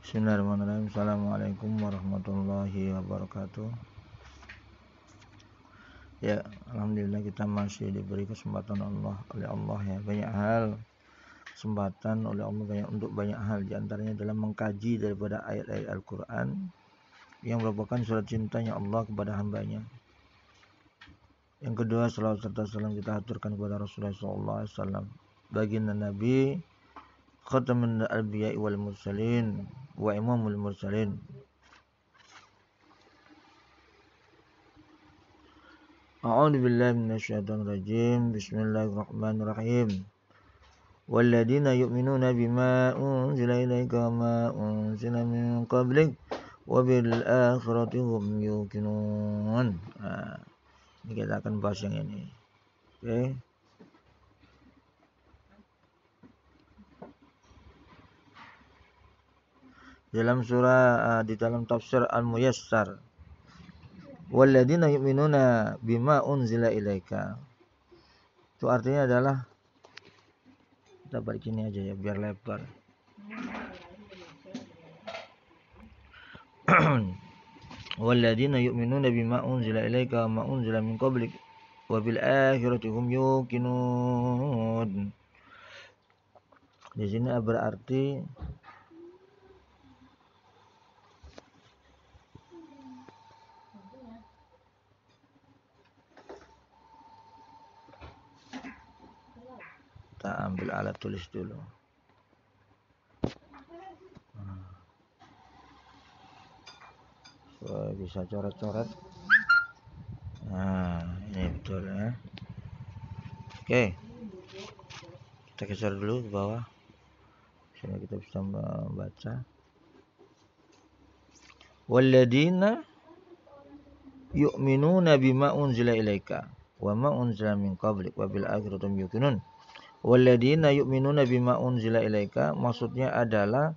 Bismillahirrahmanirrahim. Assalamualaikum warahmatullahi wabarakatuh. Ya, alhamdulillah kita masih diberi kesempatan oleh Allah ya. Banyak hal kesempatan oleh Allah untuk banyak hal, di antaranya dalam mengkaji daripada ayat-ayat Al-Qur'an yang merupakan surat cintanya Allah kepada hambanya. Yang kedua, salawat serta salam kita aturkan kepada Rasulullah SAW, baginda Nabi, khatamun anbiya'i wal mursalin wa imamul mursalin. A'udzu billahi minasyaitonir rajim. Bismillahirrahmanirrahim. Walladzina yu'minuna bima unzila ilaika wa ma unzila min qablik wa bil akhirati hum yuqinun. Ini kita akan bahas yang ini. Oke. Dalam surah di dalam tafsir Al-Muyassar, walladzina yu'minuna bima unzila ilaika, itu artinya adalah, kita balik ini aja ya biar lebar. Walladzina yu'minuna bima unzila ilaika wa ma unzila min qablik wa bil akhirati hum yuqinun. Di sini berarti kita ambil alat tulis dulu. So, bisa coret-coret. Nah, ini betul ya. Oke. Kita geser dulu ke bawah. Sehingga kita bisa membaca. Walladzina yu'minuna bima unzila ilaika wa ma unzila min qablik wa bil akhirati hum yuqinun. Walladzina yu'minuna bima unzila ilaika, maksudnya adalah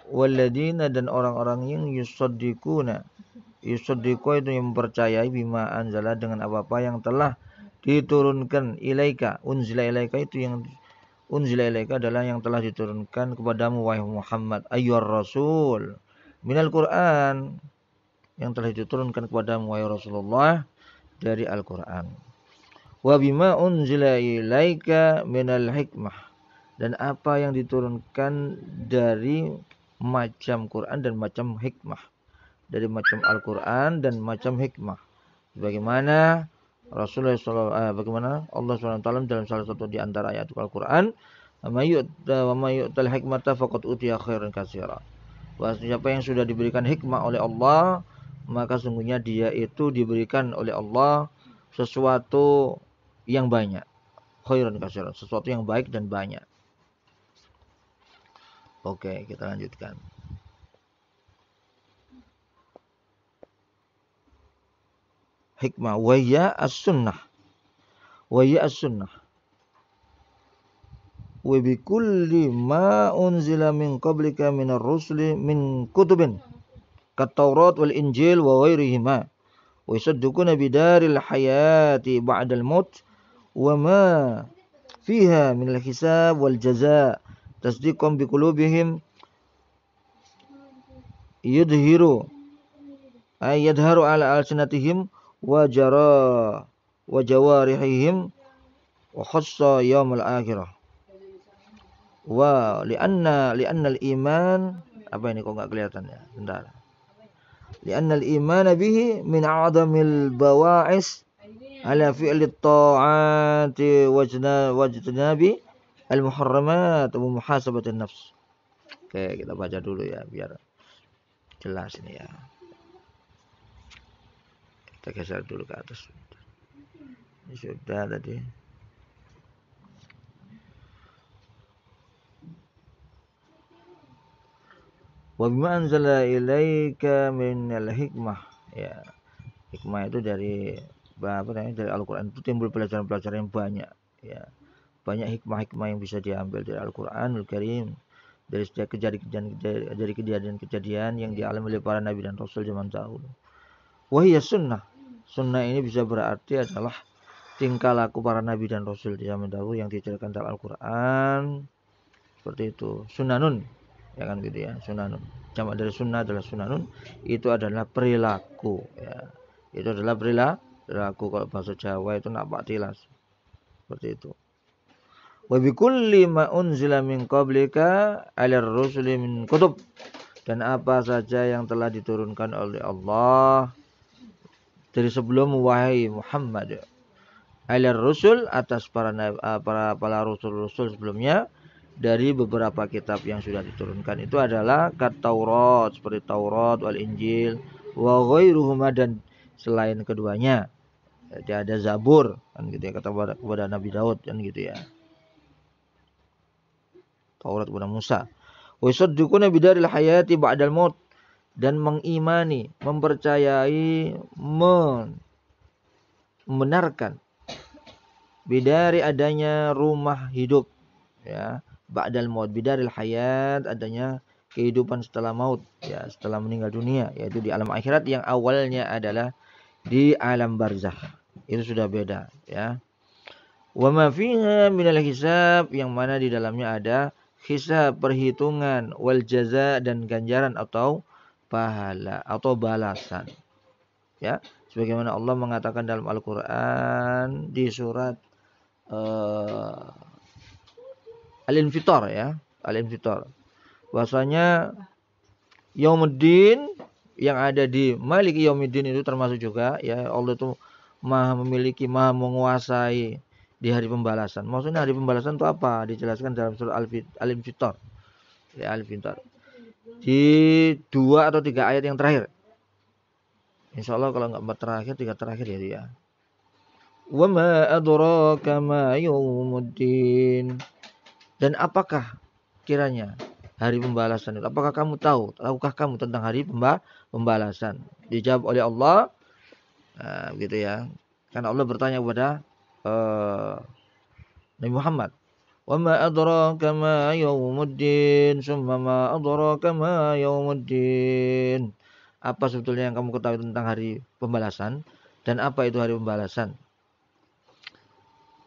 walladzina, dan orang-orang yang yusaddiqu itu yang mempercayai bima anzala, dengan apa-apa yang telah diturunkan ilaika. Unzila ilaika itu yang unzila ilaika adalah yang telah diturunkan kepadamu wahai Muhammad ayyuhar rasul minal Qur'an, yang telah diturunkan kepadamu wahai Rasulullah dari Al-Qur'an. Wa bima unzila ilaika minal hikmah, dan apa yang diturunkan dari macam Quran dan macam hikmah, dari macam Al-Quran dan macam hikmah. Bagaimana bagaimana Allah SWT dalam salah satu di antara ayat Al-Quran, wa may yu'tal hikmata faqad utiya khairan katsira. Siapa yang sudah diberikan hikmah oleh Allah, maka sungguhnya dia itu diberikan oleh Allah sesuatu yang banyak. Khairan katsiran, sesuatu yang baik dan banyak. Oke, kita lanjutkan. Hikmah wahya as-sunnah. Wahya as-sunnah. Wa bi kulli ma unzila min qablika minar rusuli min kutubin kat Taurat wal Injil wa ghairihima. Wa yusaddiquna bidaril hayati ba'dal maut wa ma fiha min al-hisab wal jazaa tasdiqan bi qulubihim yudhiru ay yadharu ala alsinatihim wa jawarihihim wa khassa yaumil akhirah. Wa li'anna al-iman, apa ini kok enggak kelihatan ya? Bentar. Li'anna al-iman bihi min a'dhamil bawa'is ala fi'li ta'ati wajtinabi al-muharramat wa muhasabatin nafs. Oke, kita baca dulu ya biar jelas ini ya. Kita geser dulu ke atas. Ini sudah tadi. Wa bima anzala ilaika minal hikmah. Ya. Hikmah itu dari dari Al-Qur'an, itu timbul pelajaran-pelajaran yang banyak ya. Banyak hikmah-hikmah yang bisa diambil dari Al-Qur'anul Karim, dari setiap kejadian-kejadian yang dialami oleh para nabi dan rasul zaman dahulu. Wahiyas sunnah. Sunnah ini bisa berarti adalah tingkah laku para nabi dan rasul di zaman dahulu yang diceritakan dalam Al-Qur'an. Seperti itu. Sunnanun. ya kan gitu ya. Sunanun, jamak dari sunnah adalah sunanun, itu adalah perilaku ya. Itu adalah perilaku. Kalau bahasa Jawa itu nampak tilas seperti itu. Wa bi kulli ma unzila min qablika 'alar rusuli min kutub, dan apa saja yang telah diturunkan oleh Allah dari sebelum wahai Muhammad, 'alar rusul atas para rasul-rasul sebelumnya, dari beberapa kitab yang sudah diturunkan itu adalah kat Taurat, seperti Taurat wal Injil wa ghairuhuma, dan selain keduanya. Jadi ada Zabur kan gitu ya, kata kepada Nabi Daud kan gitu ya. Taurat kepada Musa. Wa yusaddiquna bidaril hayati ba'dal maut, dan mengimani, mempercayai, membenarkan bidari adanya rumah hidup ya, ba'dal maut, bidaril hayat adanya kehidupan setelah maut ya, setelah meninggal dunia, yaitu di alam akhirat yang awalnya adalah di alam barzakh. Itu sudah beda ya. Wa ma fiha minal hisab, yang mana di dalamnya ada hisab, perhitungan, wal jaza, dan ganjaran atau pahala atau balasan ya, sebagaimana Allah mengatakan dalam Al-Qur'an di surat Al-Infitar ya, Al-Infitar, bahwasanya Yaumuddin yang ada di Maliki Yaumiddin itu termasuk juga ya, Allah itu maha memiliki, maha menguasai di hari pembalasan. Maksudnya hari pembalasan itu apa? Dijelaskan dalam surah Al-Infitar. Ya, Al-Infitar. Di 2 atau 3 ayat yang terakhir. Insyaallah kalau enggak 4 terakhir, 3 terakhir ya dia. Wa ma adraka ma yaumuddin. Dan apakah kiranya hari pembalasan itu? Apakah kamu tahu? Tahukah kamu tentang hari pembalasan? Dijawab oleh Allah, gitu ya. Karena Allah bertanya kepada Nabi Muhammad, wa ma adraka ma yaumuddin, summa ma adraka ma yaumuddin. Apa sebetulnya yang kamu ketahui tentang hari pembalasan, dan apa itu hari pembalasan?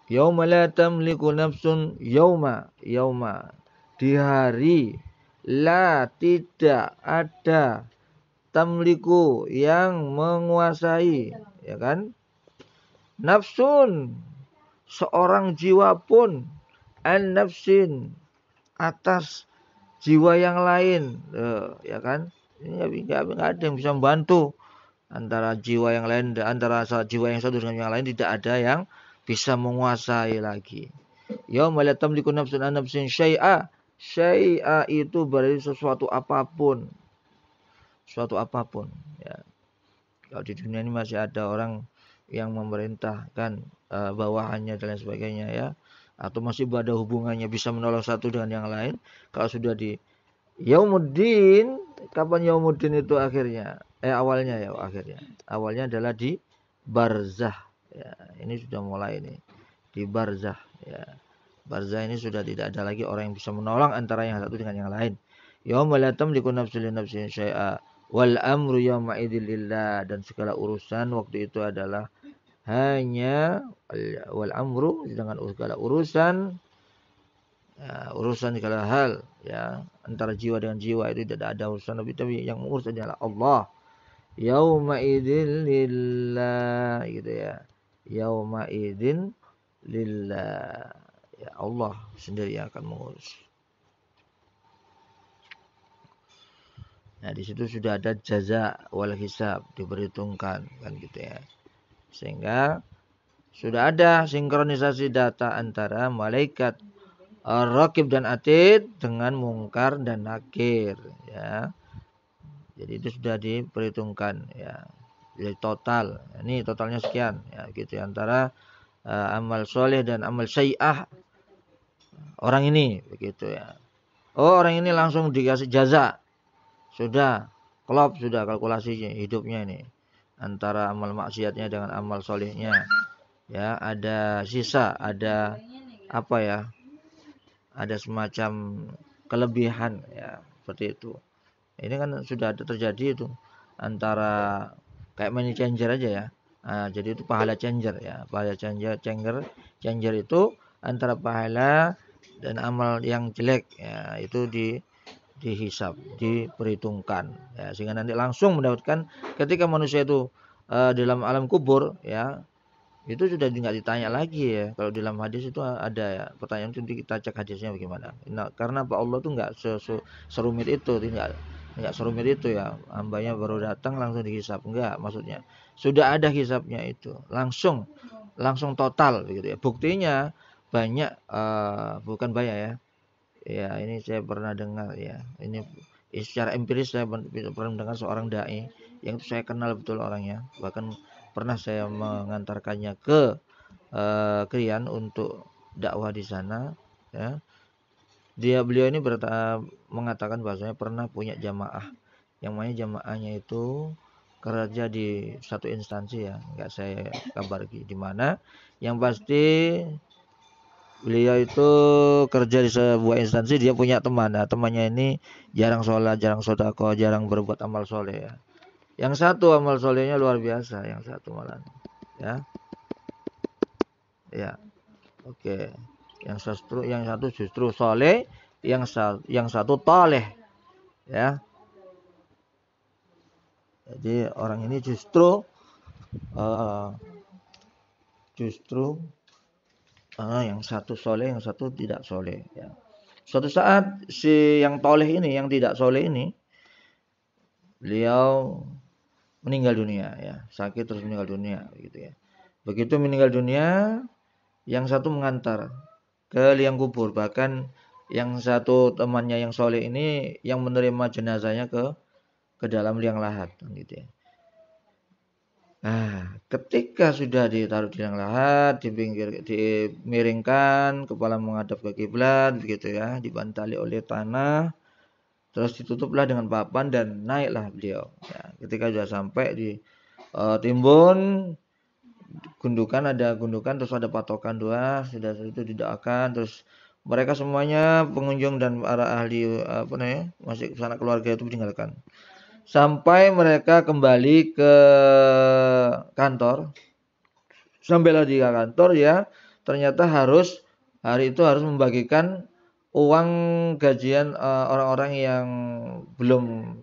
Yauma la tamliku nafsun, yauma di hari la tidak ada, tamliku yang menguasai ya kan, nafsun seorang jiwa pun, an nafsin atas jiwa yang lain ya kan. Ini enggak ada yang bisa membantu antara jiwa yang lain, antara jiwa yang satu dengan yang lain, tidak ada yang bisa menguasai lagi. Yauma la tamliku nafsun an nafsin syai'a. Syai'a itu berarti sesuatu apapun. Suatu apapun ya. Kalau di dunia ini masih ada orang yang memerintahkan bawahannya dan lain sebagainya ya, atau masih ada hubungannya, bisa menolong satu dengan yang lain. Kalau sudah di Yaumuddin, kapan Yaumuddin itu akhirnya? Awalnya ya, akhirnya. Awalnya adalah di barzah. Ya, ini sudah mulai nih di barzah ya. Barzah ini sudah tidak ada lagi orang yang bisa menolong antara yang satu dengan yang lain. Yauma la tamliku nafsun li nafsin syai'a wal amru yauma idzil lillah, dan segala urusan waktu itu adalah hanya wal amru, dengan segala urusan urusan segala hal ya, antara jiwa dengan jiwa itu tidak ada urusan lebih, tapi yang mengurus adalah Allah. Yauma idzil lillah gitu ya. Yauma idzin lillah, ya Allah sendiri yang akan mengurus. Nah, di situ sudah ada jaza wal hisab, diperhitungkan kan gitu ya. Sehingga sudah ada sinkronisasi data antara malaikat Raqib dan Atid dengan Mungkar dan Nakir ya. Jadi itu sudah diperhitungkan ya. Jadi total, ini totalnya sekian ya gitu ya, antara amal soleh dan amal syai'ah orang ini begitu ya. Oh, orang ini langsung dikasih jaza, sudah klop, sudah kalkulasinya hidupnya ini antara amal maksiatnya dengan amal solehnya ya, ada sisa, ada apa ya, ada semacam kelebihan ya, seperti itu. Ini kan sudah ada terjadi itu antara kayak money changer aja ya. Nah, jadi itu pahala changer ya, pahala changer itu antara pahala dan amal yang jelek ya, itu dihisab, diperhitungkan ya, sehingga nanti langsung mendapatkan ketika manusia itu dalam alam kubur ya, itu sudah nggak ditanya lagi ya. Kalau dalam hadis itu ada ya pertanyaan itu, kita cek hadisnya bagaimana. Nah, karena Pak Allah tuh nggak serumit itu, nggak serumit itu ya. Hambanya baru datang langsung dihisap, enggak, maksudnya sudah ada hisapnya itu, langsung total begitu ya. Buktinya banyak, bukan banyak ya. Ya ini saya pernah dengar ya. Ini secara empiris saya pernah mendengar seorang dai yang itu saya kenal betul orangnya. Bahkan pernah saya mengantarkannya ke Krian untuk dakwah di sana ya. Beliau ini mengatakan bahwasanya pernah punya jamaah, yang mana jamaahnya itu kerja di satu instansi ya, nggak saya kabar di mana. Yang pasti beliau itu kerja di sebuah instansi, dia punya teman. Nah, temannya ini jarang sholat, jarang sedekah, jarang berbuat amal soleh ya. Yang satu amal solehnya luar biasa, yang satu malah ya. Ya, oke. Yang satu justru soleh, yang satu toleh ya. Jadi orang ini justru uh, yang satu soleh, yang satu tidak soleh ya. Suatu saat si yang toleh ini, yang tidak soleh ini, beliau meninggal dunia ya, sakit terus meninggal dunia gitu ya. Begitu meninggal dunia, yang satu mengantar ke liang kubur, bahkan yang satu temannya yang soleh ini yang menerima jenazahnya ke dalam liang lahat gitu ya. Nah, ketika sudah ditaruh di liang lahat, dimiringkan, kepala menghadap ke kiblat begitu ya, dibantali oleh tanah, terus ditutuplah dengan papan dan naiklah beliau. Ya, ketika sudah sampai di timbun, ada gundukan, terus ada patokan doa, sudah itu didoakan, terus mereka semuanya pengunjung dan para ahli masih sana keluarga itu meninggalkan. Sampai mereka kembali ke kantor, sampailah di kantor ya, ternyata hari itu harus membagikan uang gajian orang-orang yang belum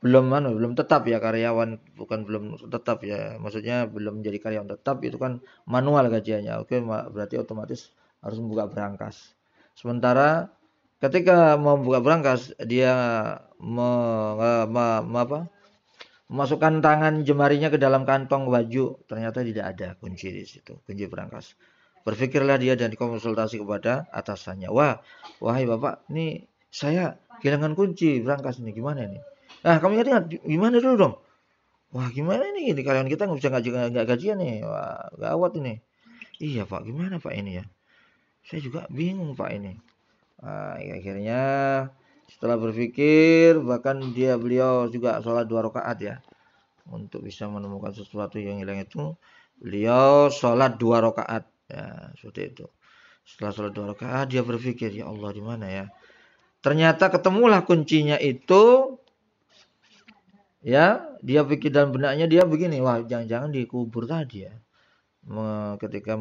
belum tetap ya, karyawan, bukan belum tetap ya, maksudnya belum menjadi karyawan tetap, itu kan manual gajiannya. Oke, berarti otomatis harus membuka berangkas. Sementara ketika mau buka berangkas, dia me, me, me, apa, memasukkan tangan jemarinya ke dalam kantong baju, ternyata tidak ada kunci di situ, kunci berangkas. Berpikirlah dia dan dikonsultasi kepada atasannya. Wahai bapak, ini saya kehilangan kunci berangkas ini, gimana ini? Nah, kamu ingat gimana dulu dong? Wah, gimana ini karyawan kita nggak bisa nggak gajian nih. Wah, gawat ini. Iya pak, gimana pak ini ya? Saya juga bingung pak ini. Nah, akhirnya setelah berpikir, bahkan beliau juga sholat 2 rakaat ya, untuk bisa menemukan sesuatu yang hilang itu, beliau sholat 2 rakaat ya, seperti itu. Setelah sholat 2 rakaat, dia berpikir, ya Allah, di mana ya? Ternyata ketemulah kuncinya itu ya. Dia pikir dalam benaknya, dia begini, wah, jangan-jangan dikubur tadi ya, ketika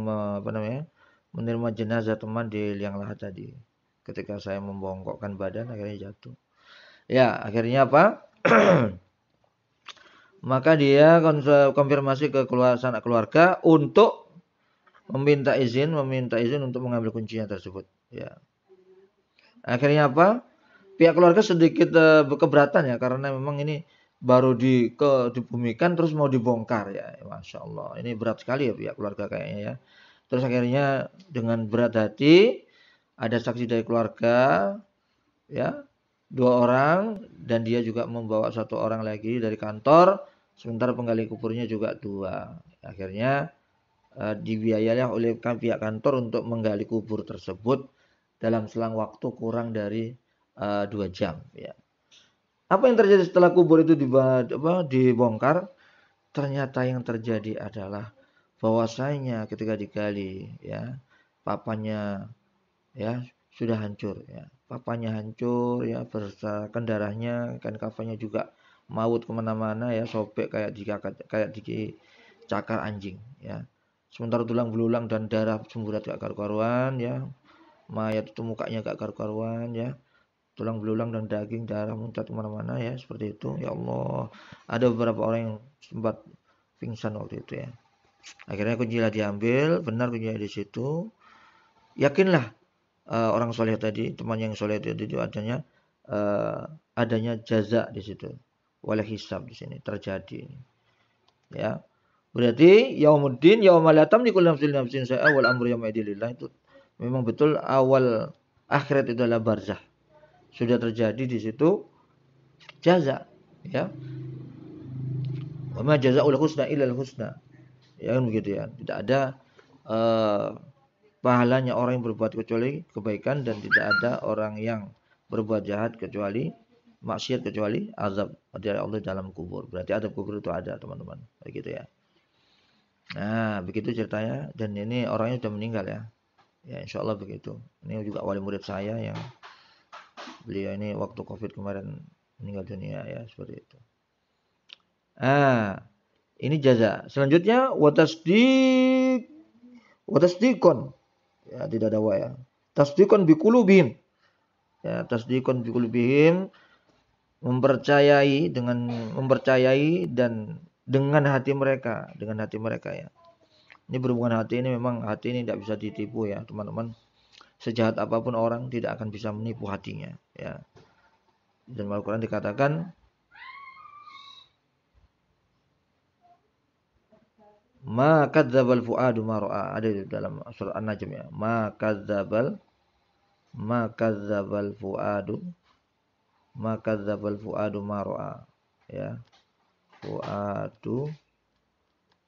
menerima jenazah teman di liang lahat tadi. Ketika saya membongkokkan badan, akhirnya jatuh ya. Akhirnya apa? Maka dia konfirmasi ke sanak keluarga untuk meminta izin untuk mengambil kuncinya tersebut ya. Akhirnya apa? Pihak keluarga sedikit keberatan ya, karena memang ini baru dibumikan terus mau dibongkar ya. Masya Allah, ini berat sekali ya pihak keluarga kayaknya ya. Terus akhirnya dengan berat hati, ada saksi dari keluarga ya, 2 orang, dan dia juga membawa 1 orang lagi dari kantor, sementara penggali kuburnya juga 2. Akhirnya dibiayai oleh pihak kantor untuk menggali kubur tersebut dalam selang waktu kurang dari 2 jam ya. Apa yang terjadi setelah kubur itu dibongkar? Ternyata yang terjadi adalah bahwasanya ketika digali ya, papanya ya sudah hancur ya. Papanya hancur ya, bersakan darahnya, kan kafannya juga maut kemana-mana ya, sobek kayak dicakar anjing ya. Sementara tulang belulang dan darah semburat gak karu-karuan ya. Mayat itu mukanya gak karu-karuan ya. tulang belulang dan daging, darah muncrat kemana-mana ya, seperti itu. Ya Allah, ada beberapa orang yang sempat pingsan waktu itu ya. Akhirnya kuncinya diambil, benar kuncinya di situ. Yakinlah orang soleh tadi, teman yang soleh itu adanya adanya jaza di situ, wala hisab di sini terjadi. Ya, berarti yaumuddin yauma la tamliku nafsun nafsin syai'a wal amru yauma idilillah, itu memang betul awal akhirat itu adalah barzah. Sudah terjadi di situ jaza, ya. Wa ma jazaa'ul husna illal husna. Ya kan begitu ya. Tidak ada pahalanya orang yang berbuat kecuali kebaikan, dan tidak ada orang yang berbuat jahat kecuali maksiat, kecuali azab dari Allah dalam kubur. Berarti azab kubur itu ada, teman-teman. Begitu ya. Nah, begitu ceritanya, dan ini orangnya sudah meninggal ya. Ya, insya Allah begitu. Ini juga wali murid saya yang beliau ini waktu Covid kemarin meninggal dunia ya, seperti itu. Ini jaza. Selanjutnya watasdikon. Ya, tidak ada wa ya. Tasdikon biqulubihim. Ya, tasdikon biqulubihim, mempercayai dan dengan hati mereka, ya. Ini berhubungan hati, ini memang hati ini tidak bisa ditipu ya, teman-teman. Sejahat apapun orang tidak akan bisa menipu hatinya ya. Dan Al-Qur'an dikatakan ma kadzdzabal fuadu ma ra'a, ada di dalam surah An-Najm ya. Ma kadzdzabal fuadu ma ra'a ya. Fuadu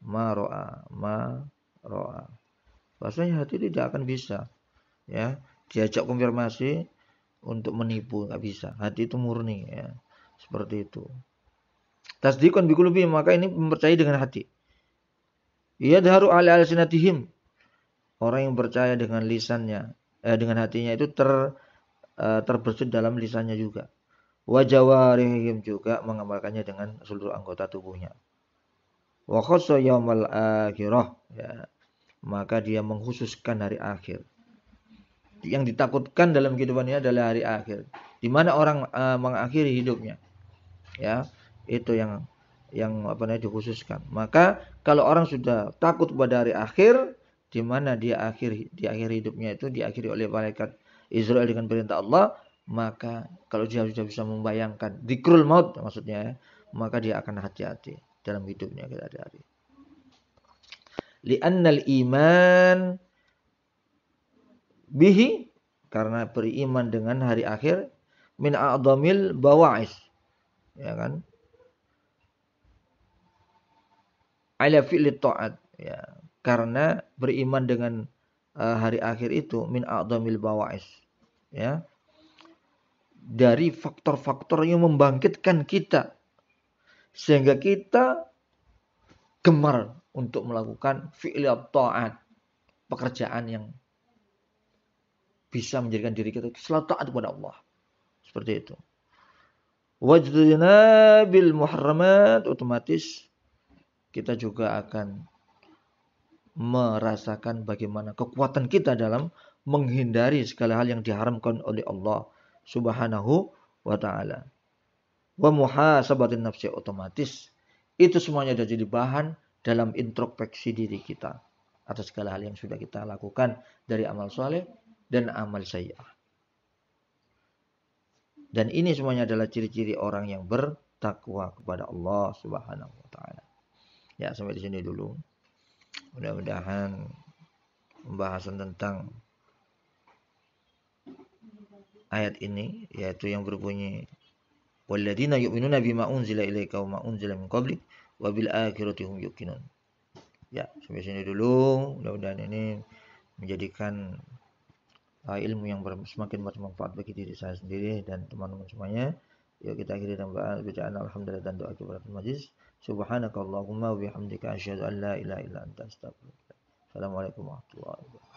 ma ra'a. Bahasanya hati tidak akan bisa ya diajak konfirmasi untuk menipu, nggak bisa. Hati itu murni ya. Seperti itu. Tasdikon biqulubi, maka ini mempercayai dengan hati. Yadharu ala alsinatihim, orang yang percaya dengan lisannya, dengan hatinya itu terbersit dalam lisannya juga. Wa jawarihim, juga mengamalkannya dengan seluruh anggota tubuhnya. Wa khassa yaumal akhirah, ya. Maka dia mengkhususkan hari akhir. Yang ditakutkan dalam kehidupan ini adalah hari akhir, di mana orang mengakhiri hidupnya. Ya, itu yang dikhususkan. Maka kalau orang sudah takut pada hari akhir, di mana di akhir hidupnya itu diakhiri oleh malaikat Israel dengan perintah Allah, maka kalau dia sudah bisa membayangkan dzikrul maut maksudnya, maka dia akan hati-hati dalam hidupnya hari-hari. Li'annal iman bihi, karena beriman dengan hari akhir, min a'dhamil bawa'is, ya kan, ala fi'li ta'at, ya, karena beriman dengan hari akhir itu min a'dhamil bawa'is, ya, dari faktor-faktor yang membangkitkan kita sehingga kita gemar untuk melakukan fi'li ta'at, pekerjaan yang bisa menjadikan diri kita selalu taat kepada Allah. Seperti itu. Wajdina bil muharramat, otomatis kita juga akan merasakan bagaimana kekuatan kita dalam menghindari segala hal yang diharamkan oleh Allah Subhanahu wa ta'ala. Wa muhasabatin nafsi, otomatis itu semuanya sudah jadi bahan dalam introspeksi diri kita atas segala hal yang sudah kita lakukan dari amal soleh dan amal sayyi'ah. Dan ini semuanya adalah ciri-ciri orang yang bertakwa kepada Allah Subhanahu wa ta'ala. Ya, sampai di sini dulu. Mudah-mudahan pembahasan tentang ayat ini, yaitu yang berbunyi walladzina yu'minuna bima unzila ilaika wa ma unzila min qablik wa bil akhirati hum yuqinun. Ya, sampai sini dulu. Mudah-mudahan ini menjadikan ilmu yang semakin bermanfaat bagi diri saya sendiri dan teman-teman semuanya. Yuk kita akhiri dengan bacaan alhamdulillah dan doa kifaratul majlis. Subhanakallahumma wa bihamdika asyhadu an la ilaha illa anta astaghfiruka. Assalamualaikum warahmatullahi wabarakatuh.